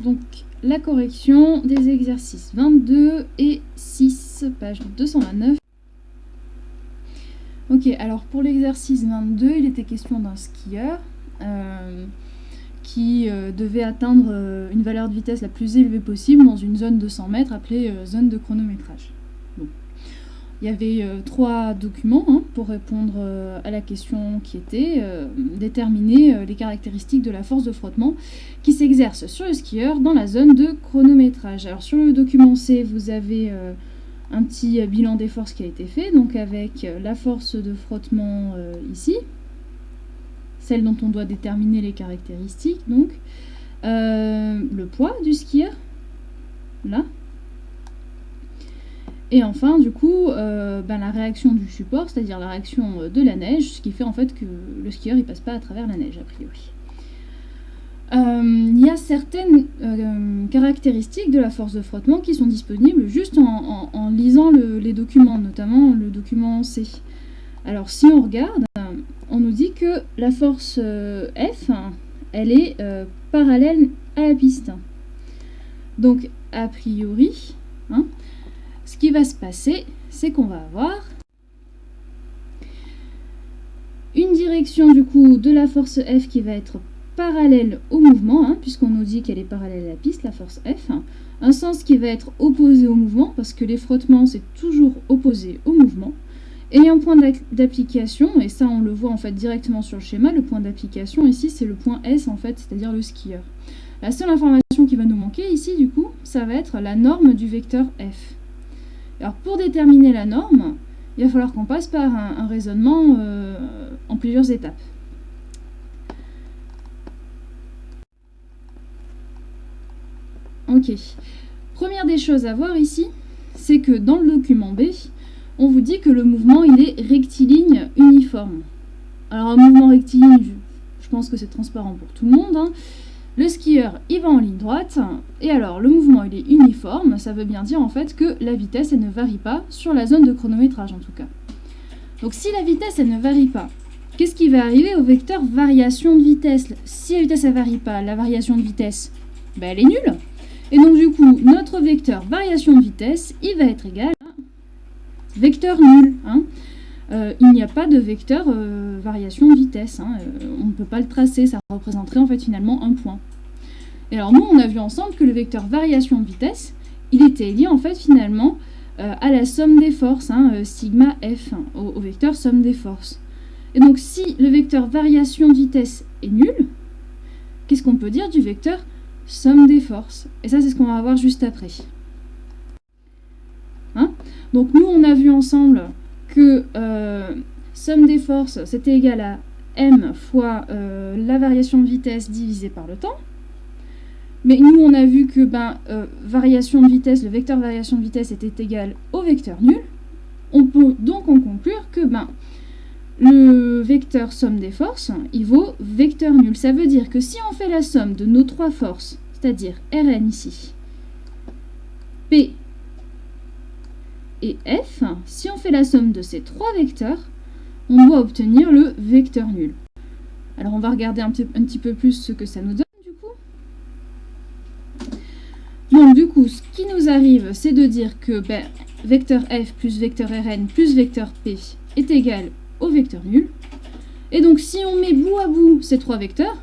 Donc, la correction des exercices 22 et 6, page 229. Ok, alors pour l'exercice 22, il était question d'un skieur qui devait atteindre une valeur de vitesse la plus élevée possible dans une zone de 100 mètres appelée zone de chronométrage. Bon. Il y avait 3 documents pour répondre à la question qui était déterminer les caractéristiques de la force de frottement qui s'exerce sur le skieur dans la zone de chronométrage. Alors sur le document C, vous avez un petit bilan des forces qui a été fait, donc avec la force de frottement ici, celle dont on doit déterminer les caractéristiques, donc le poids du skieur, là. Et enfin, du coup, la réaction du support, c'est-à-dire la réaction de la neige, ce qui fait en fait que le skieur il passe pas à travers la neige, a priori. Il y a certaines caractéristiques de la force de frottement qui sont disponibles juste en lisant les documents, notamment le document C. Alors, si on regarde, on nous dit que la force F, elle est parallèle à la piste. Donc, a priori, ce qui va se passer, c'est qu'on va avoir une direction du coup de la force F qui va être parallèle au mouvement, puisqu'on nous dit qu'elle est parallèle à la piste, la force F. Un sens qui va être opposé au mouvement, parce que les frottements, c'est toujours opposé au mouvement. Et un point d'application, et ça on le voit en fait directement sur le schéma, le point d'application ici c'est le point S en fait, c'est-à-dire le skieur. La seule information qui va nous manquer ici du coup, ça va être la norme du vecteur F. Alors pour déterminer la norme, il va falloir qu'on passe par un raisonnement en plusieurs étapes. Ok. Première des choses à voir ici, c'est que dans le document B, on vous dit que le mouvement il est rectiligne uniforme. Alors un mouvement rectiligne, je pense que c'est transparent pour tout le monde. Le skieur il va en ligne droite, et alors le mouvement il est uniforme, ça veut bien dire en fait que la vitesse elle ne varie pas sur la zone de chronométrage en tout cas. Donc si la vitesse elle ne varie pas, qu'est-ce qui va arriver au vecteur variation de vitesse? Si la vitesse elle ne varie pas, la variation de vitesse, elle est nulle. Et donc du coup, notre vecteur variation de vitesse, il va être égal à vecteur nul. Il n'y a pas de vecteur variation de vitesse. On ne peut pas le tracer, ça représenterait en fait finalement un point. Et alors nous, on a vu ensemble que le vecteur variation de vitesse, il était lié en fait finalement à la somme des forces, sigma f, au vecteur somme des forces. Et donc si le vecteur variation de vitesse est nul, qu'est-ce qu'on peut dire du vecteur somme des forces? Et ça, c'est ce qu'on va voir juste après. Donc nous, on a vu ensemble que somme des forces, c'était égal à m fois la variation de vitesse divisée par le temps. Mais nous, on a vu que variation de vitesse, le vecteur variation de vitesse était égal au vecteur nul. On peut donc en conclure que le vecteur somme des forces, il vaut vecteur nul. Ça veut dire que si on fait la somme de nos 3 forces, c'est-à-dire Rn ici, P et F, si on fait la somme de ces 3 vecteurs, on doit obtenir le vecteur nul. Alors on va regarder un petit peu plus ce que ça nous donne du coup. Donc du coup, ce qui nous arrive, c'est de dire que vecteur F plus vecteur Rn plus vecteur P est égal au vecteur nul. Et donc si on met bout à bout ces 3 vecteurs,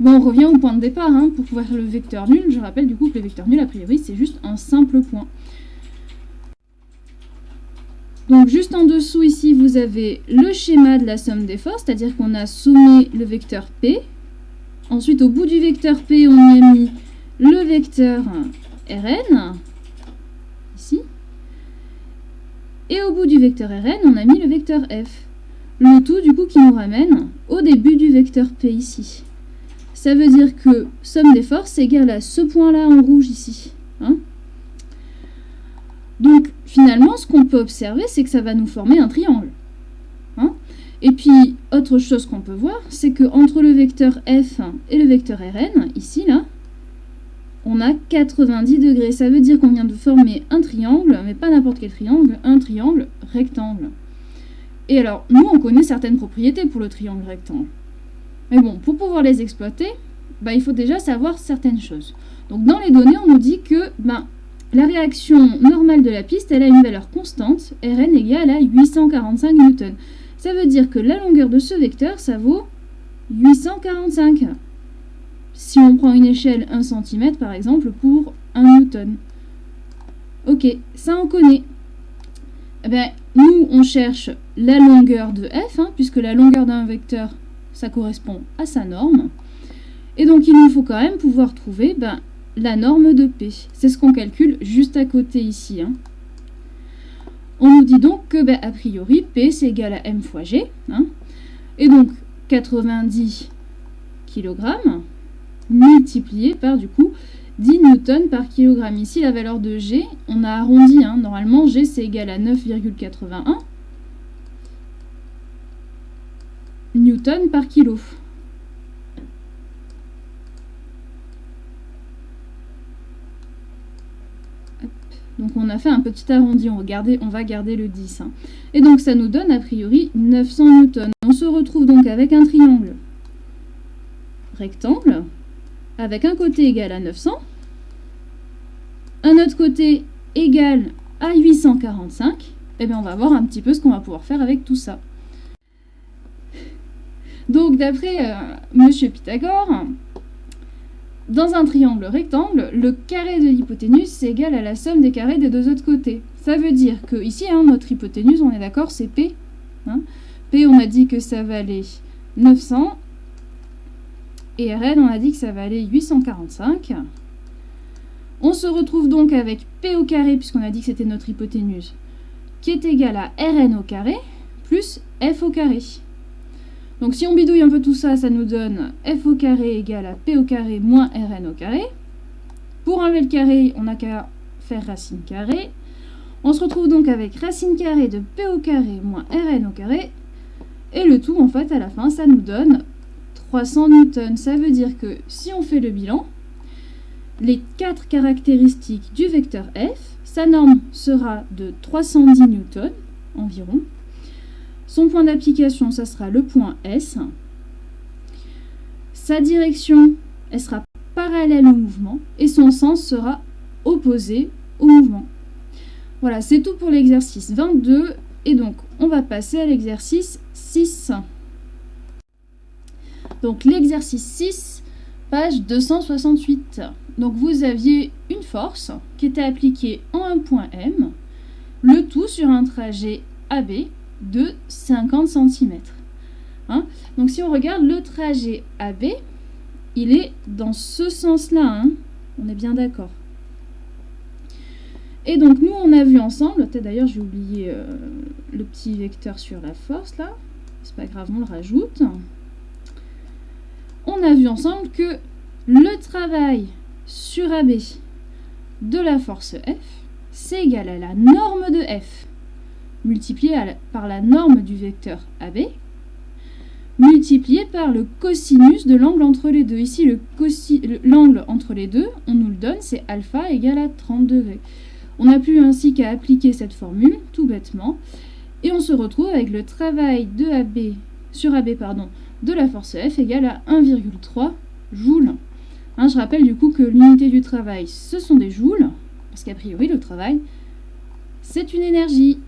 on revient au point de départ pour pouvoir faire le vecteur nul. Je rappelle du coup que le vecteur nul, a priori, c'est juste un simple point. Donc juste en dessous ici, vous avez le schéma de la somme des forces, c'est-à-dire qu'on a sommé le vecteur P. Ensuite, au bout du vecteur P, on y a mis le vecteur Rn, ici. Et au bout du vecteur Rn, on a mis le vecteur F. Le tout, du coup, qui nous ramène au début du vecteur P ici. Ça veut dire que somme des forces est égale à ce point-là en rouge ici. Donc, finalement, ce qu'on peut observer, c'est que ça va nous former un triangle. Et puis, autre chose qu'on peut voir, c'est qu'entre le vecteur F et le vecteur Rn, ici, là, on a 90 degrés. Ça veut dire qu'on vient de former un triangle, mais pas n'importe quel triangle, un triangle rectangle. Et alors, nous, on connaît certaines propriétés pour le triangle rectangle. Mais bon, pour pouvoir les exploiter, il faut déjà savoir certaines choses. Donc dans les données, on nous dit que la réaction normale de la piste, elle a une valeur constante, Rn égale à 845 newtons. Ça veut dire que la longueur de ce vecteur, ça vaut 845. Si on prend une échelle 1 cm, par exemple, pour 1 newton. Ok, ça on connaît. Nous, on cherche la longueur de f, puisque la longueur d'un vecteur, ça correspond à sa norme. Et donc, il nous faut quand même pouvoir trouver la norme de P. C'est ce qu'on calcule juste à côté ici. On nous dit donc que, a priori, P, c'est égal à m fois g. Et donc, 90 kg multiplié par, du coup, 10 newtons par kilogramme. Ici, la valeur de G, on a arrondi. Normalement, G, c'est égal à 9,81 newtons par kilo. Donc, on a fait un petit arrondi. On va garder le 10. Et donc, ça nous donne, a priori, 900 newtons. On se retrouve donc avec un triangle rectangle, avec un côté égal à 900, un autre côté égal à 845, on va voir un petit peu ce qu'on va pouvoir faire avec tout ça. Donc, d'après Monsieur Pythagore, dans un triangle rectangle, le carré de l'hypoténuse, c'est égal à la somme des carrés des deux autres côtés. Ça veut dire que ici, notre hypoténuse, on est d'accord, c'est P. P, on a dit que ça valait 900. Et Rn, on a dit que ça valait 845. On se retrouve donc avec P au carré, puisqu'on a dit que c'était notre hypoténuse, qui est égal à Rn au carré, plus F au carré. Donc si on bidouille un peu tout ça, ça nous donne F au carré égale à P au carré moins Rn au carré. Pour enlever le carré, on n'a qu'à faire racine carrée. On se retrouve donc avec racine carrée de P au carré moins Rn au carré. Et le tout, en fait, à la fin, ça nous donne 300 newtons. Ça veut dire que si on fait le bilan, les 4 caractéristiques du vecteur f, sa norme sera de 310 newtons environ. Son point d'application, ça sera le point S. Sa direction, elle sera parallèle au mouvement et son sens sera opposé au mouvement. Voilà, c'est tout pour l'exercice 22. Et donc, on va passer à l'exercice 6. Donc l'exercice 6, page 268. Donc vous aviez une force qui était appliquée en un point M, le tout sur un trajet AB de 50 cm. Donc si on regarde le trajet AB, il est dans ce sens-là. On est bien d'accord. Et donc nous on a vu ensemble, peut-être d'ailleurs j'ai oublié le petit vecteur sur la force là, c'est pas grave, on le rajoute. On a vu ensemble que le travail sur AB de la force F, c'est égal à la norme de F multiplié par la norme du vecteur AB multiplié par le cosinus de l'angle entre les deux. Ici, l'angle entre les deux, on nous le donne, c'est alpha égale à 30 degrés. On n'a plus ainsi qu'à appliquer cette formule, tout bêtement, et on se retrouve avec le travail sur AB de la force F égale à 1,3 joules. Je rappelle du coup que l'unité du travail, ce sont des joules, parce qu'a priori, le travail, c'est une énergie.